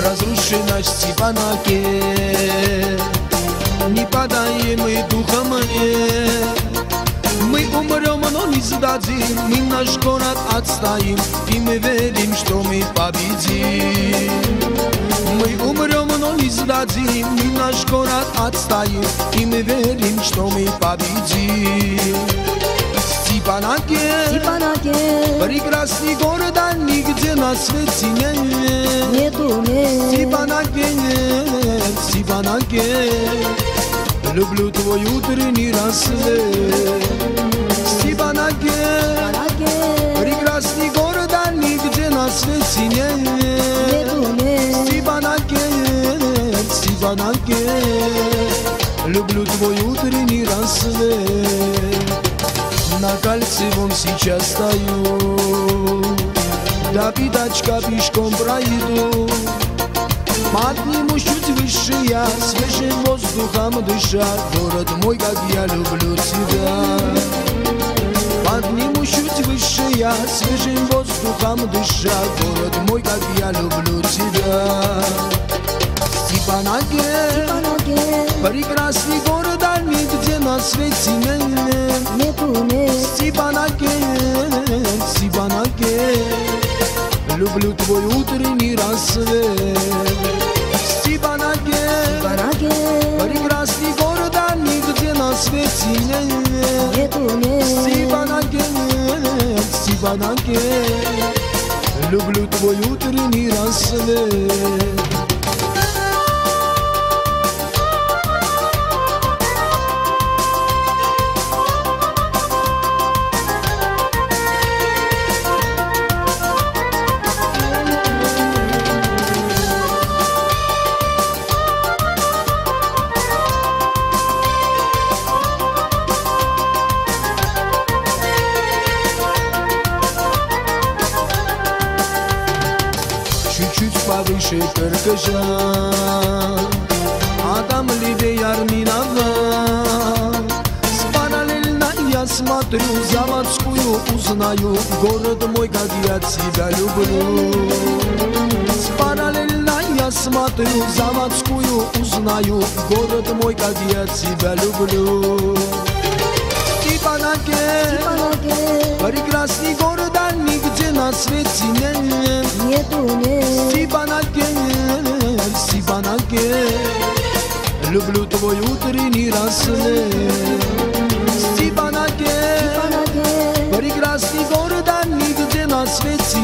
разрушена Степанаке. Не падаем мы духом, мы умрем, но не сдадим, мы наш город отстоим, и мы верим, что мы победим. Мы умрем, но не сдадим, мы наш город отстоим, и мы верим, что мы победим. Степанаке, прекрасный город, а нигде на свете нету. Степанаке, Степанаке, люблю твой утренний рассвет. Степанаке, прекрасный город, а нигде на свете нету. Степанаке, Степанаке, люблю твой утренний рассвет. На кольце вон сейчас стою, до пятачка пешком пройду. Поднимусь чуть выше я, свежим воздухом дыша, город мой, как я люблю тебя. Поднимусь чуть выше я, свежим воздухом дыша, город мой, как я люблю тебя. Степанаке, прекрасный город, а нигде на свете нету. Степанаке, Степанаке, люблю твой утренний рассвет. Степанаке, прекрасный город, а нигде на свете нету. Степанаке, Степанаке, люблю твой утренний рассвет. Чуть-чуть повыше Кыргыжа, а там левее Арминова. Параллельно я смотрю Заводскую, узнаю город мой, как я тебя люблю. Параллельно я смотрю Заводскую, узнаю город мой, как я тебя люблю. Степанаке, прекрасный город, а нигде на свете нету. Степанаке, Степанаке, люблю твой утренний рассвет. Степанаке, прекрасный город, а нигде на свете